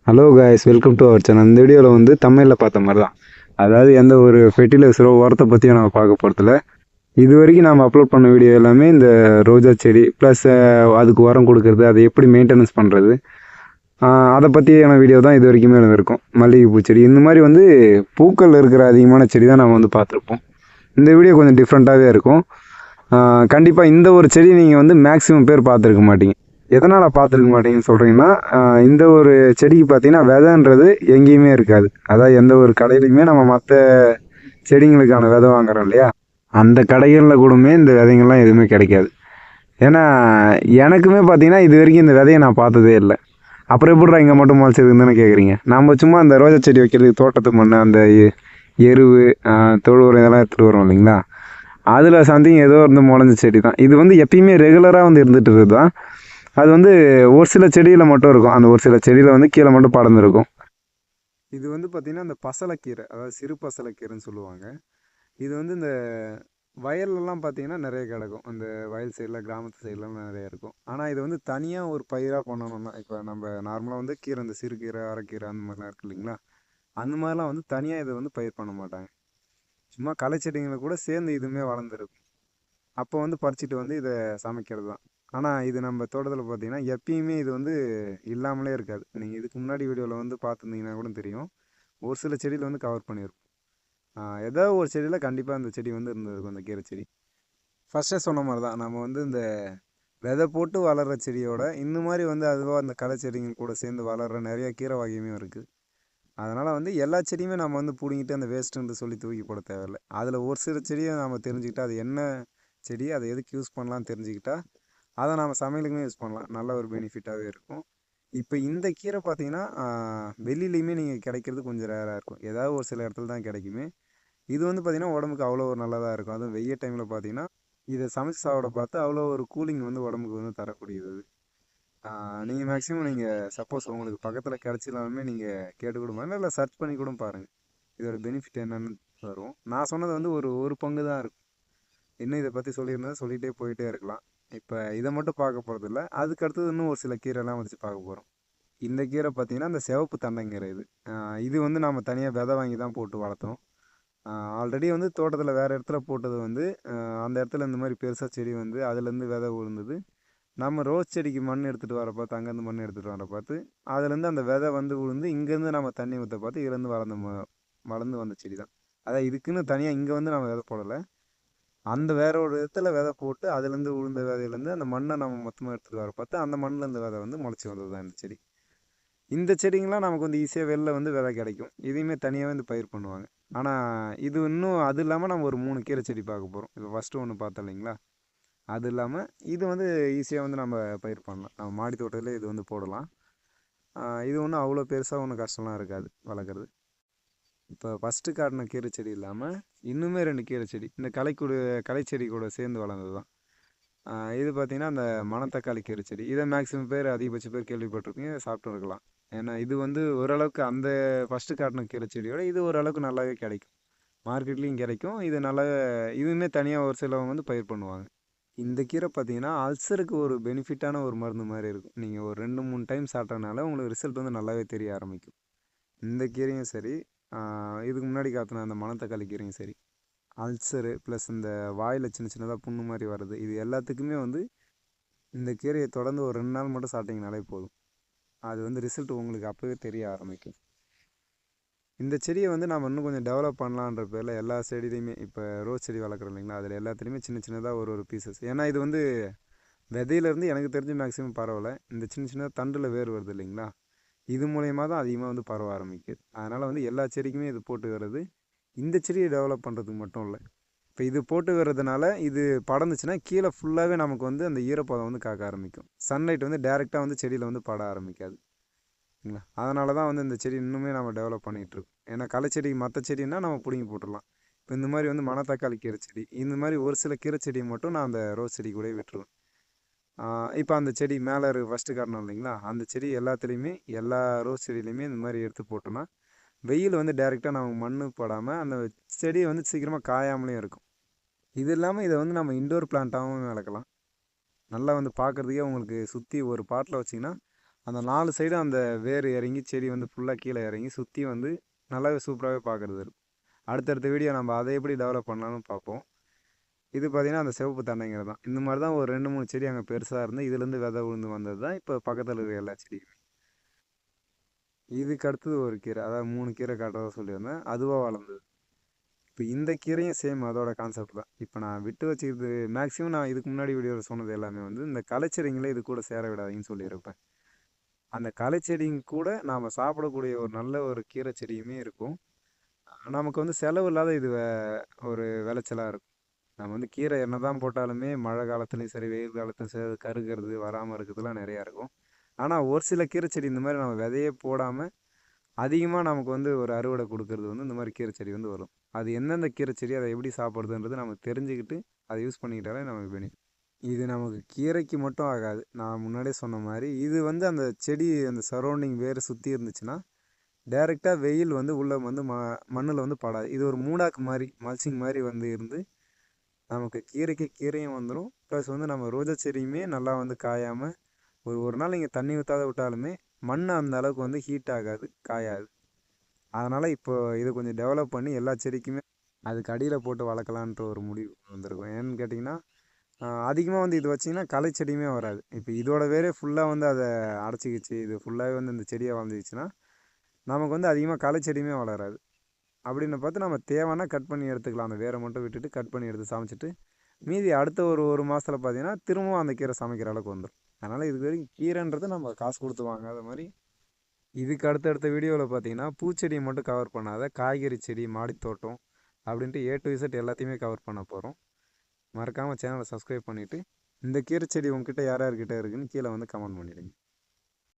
Hello guys, welcome to our channel. இந்த வீடியோவில் வந்து தமிழில் பார்த்த மாதிரி தான், அதாவது எந்த ஒரு ஃபெர்டிலைசரோ உரத்தை பற்றியும் நம்ம பார்க்க போகிறதில்ல. இது வரைக்கும் நாம் அப்லோட் பண்ண வீடியோ எல்லாமே இந்த ரோஜா செடி ப்ளஸ் அதுக்கு உரம் கொடுக்கறது, அதை எப்படி மெயின்டெனன்ஸ் பண்ணுறது, அதை பற்றியான வீடியோ தான் இது வரைக்குமே இருக்கும். மல்லிகைப்பூ செடி இந்த மாதிரி வந்து பூக்கள் இருக்கிற அதிகமான செடி தான் நம்ம வந்து பார்த்துருப்போம். இந்த வீடியோ கொஞ்சம் டிஃப்ரெண்ட்டாகவே இருக்கும். கண்டிப்பாக இந்த ஒரு செடி நீங்கள் வந்து மேக்ஸிமம் பேர் பார்த்துருக்க மாட்டீங்க. எதனால் பார்த்துருக்க மாட்டீங்கன்னு சொல்கிறீங்கன்னா, இந்த ஒரு செடிக்கு பார்த்தீங்கன்னா விதைன்றது எங்கேயுமே இருக்காது. அதாவது எந்த ஒரு கடையிலையுமே நம்ம மற்ற செடிங்களுக்கான விதை வாங்குறோம் இல்லையா, அந்த கடைகளில் கூடமே இந்த விதைங்கள்லாம் எதுவுமே கிடைக்காது. ஏன்னா எனக்குமே பார்த்தீங்கன்னா இது வரைக்கும் இந்த விதையை நான் பார்த்ததே இல்லை. அப்புறம் எப்படிடா இங்கே மட்டும் முளைச்சதுன்னு தானே கேட்குறீங்க. நம்ம சும்மா அந்த ரோஜா செடி வைக்கிறதுக்கு தோட்டத்து மண், அந்த எருவு, தொழு உரம் இதெல்லாம் எடுத்துகிட்டு வரோம் இல்லைங்களா, அதில் சம்திங் ஏதோ இருந்து முளைஞ்ச செடி தான் இது. வந்து எப்பயுமே ரெகுலராக வந்து இருந்துகிட்டு இருக்குது தான். அது வந்து ஒரு சில செடியில் மட்டும் இருக்கும். அந்த ஒரு சில செடியில் வந்து கீழே மட்டும் படர்ந்துருக்கும். இது வந்து பார்த்திங்கன்னா இந்த பசலைக்கீரை, அதாவது சிறு பசலைக்கீரைன்னு சொல்லுவாங்க. இது வந்து இந்த வயல்லலாம் பார்த்திங்கன்னா நிறைய கிடக்கும். அந்த வயல் சைடில், கிராமத்து சைட்லாம் நிறைய இருக்கும். ஆனால் இது வந்து தனியாக ஒரு பயிராக பண்ணணும்னா, இப்போ நம்ம நார்மலாக வந்து கீரை, இந்த சிறுகீரை, அரைக்கீரை அந்த மாதிரிலாம் இருக்கு இல்லைங்களா, அந்த மாதிரிலாம் வந்து தனியாக இதை வந்து பயிர் பண்ண மாட்டாங்க. சும்மா களை செடிங்களை கூட சேர்ந்து இதுவுமே வளர்ந்துருக்கும். அப்போ வந்து பறிச்சுட்டு வந்து இதை சமைக்கிறது தான். ஆனால் இது நம்ம தோட்டத்தில் பார்த்தீங்கன்னா எப்பயுமே இது வந்து இல்லாமலே இருக்காது. நீங்கள் இதுக்கு முன்னாடி வீடியோவில் வந்து பார்த்துருந்தீங்கன்னா கூட தெரியும். ஒரு சில செடியில் வந்து கவர் பண்ணியிருக்கும். ஏதோ ஒரு செடியில் கண்டிப்பாக அந்த செடி வந்து இருந்திருக்கும், அந்த கீரை செடி. ஃபஸ்ட்டே சொன்ன மாதிரி தான், நம்ம வந்து இந்த விதை போட்டு வளர்கிற செடியோட இந்த மாதிரி வந்து அதுவாக அந்த களை செடிங்க கூட சேர்ந்து வளர்கிற நிறைய கீரை வகையுமே இருக்குது. அதனால் வந்து எல்லா செடியுமே நம்ம வந்து பிடுங்கிட்டு அந்த வேஸ்ட்டுன்னு சொல்லி தூக்கி போட தேவையில்லை. அதில் ஒரு சில செடியை நம்ம தெரிஞ்சுக்கிட்டால் அது என்ன செடி, அதை எதுக்கு யூஸ் பண்ணலான்னு தெரிஞ்சுக்கிட்டா அதை நம்ம சமையலுக்குமே யூஸ் பண்ணலாம். நல்ல ஒரு பெனிஃபிட்டாகவே இருக்கும். இப்போ இந்த கீரை பார்த்தீங்கன்னா வெளியிலையுமே நீங்கள் கிடைக்கிறது கொஞ்சம் ரேராக இருக்கும். ஏதாவது ஒரு சில இடத்துல தான் கிடைக்குமே. இது வந்து பார்த்திங்கன்னா உடம்புக்கு அவ்வளோ ஒரு நல்லதாக இருக்கும். அதுவும் வெய்ய டைமில் பார்த்தீங்கன்னா இதை சமைச்சு சாப்பிட பார்த்து அவ்வளோ ஒரு கூலிங் வந்து உடம்புக்கு வந்து தரக்கூடியது. நீங்கள் மேக்ஸிமம் நீங்கள் சப்போஸ் உங்களுக்கு பக்கத்தில் கிடச்சினாலுமே நீங்கள் கேட்டு கூட பாருங்கள், இல்லை சர்ச் பண்ணி கூட பாருங்கள். இதோட பெனிஃபிட் என்னென்னு வரும். நான் சொன்னது வந்து ஒரு ஒரு பங்கு தான் இருக்கும். இன்னும் இதை பற்றி சொல்லியிருந்தா சொல்லிகிட்டே போயிட்டே இருக்கலாம். இப்போ இதை மட்டும் பார்க்க போகிறதில்ல, அதுக்கு அடுத்தது இன்னும் ஒரு சில கீரைலாம் வச்சு பார்க்க போகிறோம். இந்த கீரை பார்த்திங்கன்னா இந்த சிவப்பு தண்டங்கீரை. இது வந்து நம்ம தனியாக விதை வாங்கி தான் போட்டு வளர்த்தோம். ஆல்ரெடி வந்து தோட்டத்தில் வேறு இடத்துல போட்டது வந்து அந்த இடத்துல இந்த மாதிரி பெருசாக செடி வந்து அதுலேருந்து விதை விழுந்தது. நம்ம ரோஸ் செடிக்கு மண் எடுத்துகிட்டு வர பார்த்து, அங்கேருந்து மண் எடுத்துகிட்டு வர பார்த்து அதுலேருந்து அந்த விதை வந்து விழுந்து இங்கேருந்து நம்ம தண்ணி ஊற்ற பார்த்து இதுலேருந்து வளர்ந்து வந்த செடி தான். அதான் இதுக்குன்னு தனியாக இங்கே வந்து நம்ம விதை போடலை. அந்த வேற ஒரு இடத்துல விதை போட்டு அதுலேருந்து உளுந்த விதையிலேருந்து அந்த மண்ணை நம்ம மொத்தமாக எடுத்துகிட்டு வர பார்த்து அந்த மண்ணில் இந்த விதை வந்து முளைச்சி வந்தது தான் இந்த செடி. இந்த செடிங்களாம் நமக்கு வந்து ஈஸியாக வெளில வந்து விதை கிடைக்கும். இதையுமே தனியாகவே வந்து பயிர் பண்ணுவாங்க. ஆனால் இது இன்னும் அது இல்லாமல் நம்ம ஒரு 3 கீரை செடி பார்க்க போகிறோம். இப்போ ஃபஸ்ட்டு ஒன்று பார்த்தோம் இல்லைங்களா, அது இல்லாமல் இது வந்து ஈஸியாக வந்து நம்ம பயிர் பண்ணலாம். நம்ம மாடி தோட்டத்திலே இது வந்து போடலாம். இது ஒன்றும் அவ்வளோ பெருசாக ஒன்றும் கஷ்டம்லாம் இருக்காது வளர்க்குறது. இப்போ ஃபஸ்ட்டு காட்டின கீரை செடி இல்லாமல் இன்னுமே 2 கீரை செடி இந்த களை செடி கூட சேர்ந்து வளர்ந்தது தான். இது பார்த்திங்கன்னா அந்த மணத்தக்காளி கீரை செடி. இதை மேக்ஸிமம் பேர், அதிகபட்ச பேர் கேள்விப்பட்டிருப்பீங்க, சாப்பிட்டு இருக்கலாம். ஏன்னா இது வந்து ஓரளவுக்கு அந்த ஃபஸ்ட்டு காட்டின கீரை செடியோட இது ஓரளவுக்கு நல்லாவே கிடைக்கும். மார்க்கெட்லேயும் கிடைக்கும். இது நல்லா இதுவுமே தனியாக ஒரு சிலவங்க வந்து பயிர் பண்ணுவாங்க. இந்த கீரை பார்த்தீங்கன்னா அல்சருக்கு ஒரு பெனிஃபிட்டான ஒரு மருந்து மாதிரி இருக்கும். நீங்கள் ஒரு 2-3 டைம் சாப்பிட்டனால உங்களுக்கு ரிசல்ட் வந்து நல்லாவே தெரிய ஆரம்பிக்கும். இந்த கீரையும் சரி, இதுக்கு முன்னாடி காட்டின அந்த மணத்தக்காளி கீரையும் சரி, அல்சரு ப்ளஸ் இந்த வாயில் சின்ன சின்னதாக புண்ணு மாதிரி வர்றது, இது எல்லாத்துக்குமே வந்து இந்த கீரையை தொடர்ந்து ஒரு 2 நாள் மட்டும் சாப்பிட்டிங்கனாலே போதும். அது வந்து ரிசல்ட் உங்களுக்கு அப்போவே தெரிய ஆரம்பிக்கும். இந்த செடியை வந்து நம்ம இன்னும் கொஞ்சம் டெவலப் பண்ணலான்ற பேரில் எல்லா செடியிலையுமே, இப்போ ரோஸ் செடி வளர்க்குறோம் இல்லைங்களா, அதில் எல்லாத்துலேயுமே சின்ன சின்னதாக ஒரு பீசஸ். ஏன்னா இது வந்து விதையிலேருந்து எனக்கு தெரிஞ்சு மேக்ஸிமம் பரவலை. இந்த சின்ன சின்ன தண்டில் வேர் வருது இல்லைங்களா, இது மூலயமா தான் அதிகமாக வந்து பரவ ஆரம்பிக்குது. அதனால் வந்து எல்லா செடிக்குமே இது போட்டு வர்றது இந்த செடியை டெவலப் பண்ணுறதுக்கு மட்டும் இல்லை. இப்போ இது போட்டு வர்றதுனால இது படர்ந்துச்சுன்னா கீழே ஃபுல்லாகவே நமக்கு வந்து அந்த ஈரப்பதம் வந்து காக்க ஆரம்பிக்கும். சன்லைட் வந்து டேரெக்டாக வந்து செடியில் வந்து பட ஆரம்பிக்காது. சரிங்களா, அதனால தான் வந்து இந்த செடி இன்னுமே நம்ம டெவலப் பண்ணிகிட்ருக்கோம். ஏன்னா களை செடி மற்ற செடின்னா நம்ம பிடுங்கி போட்டுடலாம். இப்போ இந்த மாதிரி வந்து மணத்தக்காளி கீரை செடி, இந்த மாதிரி ஒரு சில கீரை செடியை மட்டும் நான் அந்த ரோஸ் செடி கூட விட்டுருவேன். இப்போ அந்த செடி மேலே ஃபஸ்ட்டு காட்டணும் இல்லைங்களா, அந்த செடி எல்லாத்துலேயுமே எல்லா ரோஸ் செடியிலையுமே இந்த மாதிரி எடுத்து போட்டோன்னா வெயில் வந்து டேரெக்டாக நமக்கு மண் படாமல் அந்த செடியை வந்து சீக்கிரமாக காயாமலேயும் இருக்கும். இது இல்லாமல் இதை வந்து நம்ம இன்டோர் பிளான்ட்டாகவும் வளர்க்கலாம். நல்லா வந்து பார்க்குறதுக்கே உங்களுக்கு சுற்றி ஒரு பாட்டில் வச்சிங்கன்னா அந்த 4 சைடும் அந்த வேர் இறங்கி செடி வந்து ஃபுல்லாக கீழே இறங்கி சுற்றி வந்து நல்லாவே சூப்பராகவே பார்க்குறது இருக்கும். அடுத்தடுத்த வீடியோ நம்ம அதை எப்படி டெவலப் பண்ணலாம்னு பார்ப்போம். இது பார்த்தீங்கன்னா அந்த சிவப்பு தண்டைங்கிறது தான். இந்த மாதிரி தான் ஒரு 2, 3 செடி அங்கே பெருசாக இருந்து இதுலேருந்து விதை விழுந்து வந்தது தான் இப்போ பக்கத்தில் இருக்க எல்லா செடியுமே. இதுக்கு அடுத்தது ஒரு கீரை, அதாவது 3 கீரை காட்டுறதா சொல்லியிருந்தேன், அதுவாக வளர்ந்தது. இப்போ இந்த கீரையும் சேம் அதோட கான்செப்ட் தான். இப்போ நான் விட்டு வச்சுக்கிறது மேக்ஸிமம் நான் இதுக்கு முன்னாடி வீடியோவில் சொன்னது எல்லாமே வந்து இந்த களைச்செடிங்களே இது கூட சேர விடாதீங்கன்னு சொல்லியிருப்பேன். அந்த களைச்செடிங்க கூட நாம் சாப்பிடக்கூடிய ஒரு நல்ல ஒரு கீரை செடியுமே இருக்கும். நமக்கு வந்து செலவு இல்லாத இது ஒரு விளைச்சலாக இருக்கும். நம்ம வந்து கீரை என்ன தான் போட்டாலுமே மழை காலத்துலேயும் சரி வெயில் காலத்துலையும் சரி அது கருகிறது வராமல் இருக்கிறதுலாம் நிறையா இருக்கும். ஆனால் ஒரு சில கீரை செடி இந்த மாதிரி நம்ம விதையே போடாமல் அதிகமாக நமக்கு வந்து ஒரு அறுவடை கொடுக்கறது வந்து இந்த மாதிரி கீரை செடி வந்து வரும். அது எந்தெந்த கீரை செடி அதை எப்படி சாப்பிட்றதுன்றது நம்ம தெரிஞ்சுக்கிட்டு அதை யூஸ் பண்ணிக்கிட்டாலே நமக்கு பெனிஃபிட். இது நமக்கு கீரைக்கு மட்டும் ஆகாது. நான் முன்னாடியே சொன்ன மாதிரி இது வந்து அந்த செடி அந்த சரௌண்டிங் வேறு சுற்றி இருந்துச்சுன்னா டைரெக்டாக வெயில் வந்து உள்ளே வந்து மண்ணில் வந்து படாது. இது ஒரு மூடாக்கு மாதிரி மல்ச்சிங் மாதிரி வந்து இருந்து நமக்கு கீரைக்கு கீரையும் வந்துடும். ப்ளஸ் வந்து நம்ம ரோஜா செடியுமே நல்லா வந்து காயாமல் ஒரு நாள் நீங்கள் தண்ணி ஊற்றாத விட்டாலுமே மண் அந்த அளவுக்கு வந்து ஹீட் ஆகாது, காயாது. அதனால் இப்போ இதை கொஞ்சம் டெவலப் பண்ணி எல்லா செடிக்குமே அதுக்கு அடியில் போட்டு வளர்க்கலான்ற ஒரு முடிவு வந்திருக்கும். ஏன்னு கேட்டிங்கன்னா அதிகமாக வந்து இது வச்சிங்கன்னா களை செடியுமே வராது. இப்போ இதோட வேரே ஃபுல்லாக வந்து அதை அடைச்சிக்கிச்சு, இது ஃபுல்லாகவே வந்து இந்த செடியை வளர்ந்துச்சுன்னா நமக்கு வந்து அதிகமாக களை செடியுமே வளராது. அப்படின்னு பார்த்து நம்ம தேவைன்னா கட் பண்ணி எடுத்துக்கலாம். அந்த வேரை மட்டும் விட்டுட்டு கட் பண்ணி எடுத்து சமைச்சிட்டு மீதி அடுத்த ஒரு மாதத்தில் பார்த்தீங்கன்னா திரும்பவும் அந்த கீரை சமைக்கிற அளவுக்கு வந்துடும். அதனால் இதுக்கு வரைக்கும் கீரைன்றது நம்ம காசு கொடுத்து வாங்காத மாதிரி. இதுக்கு அடுத்தடுத்த வீடியோவில் பார்த்தீங்கன்னா பூச்செடியை மட்டும் கவர் பண்ணாத காய்கறி செடி மாடித்தோட்டம் அப்படின்ட்டு A to Z எல்லாத்தையுமே கவர் பண்ண போகிறோம். மறக்காமல் சேனலை சப்ஸ்கிரைப் பண்ணிவிட்டு இந்த கீரை செடி உங்ககிட்ட யார் யார்கிட்ட இருக்குன்னு கீழே வந்து கமெண்ட் பண்ணிடுங்க.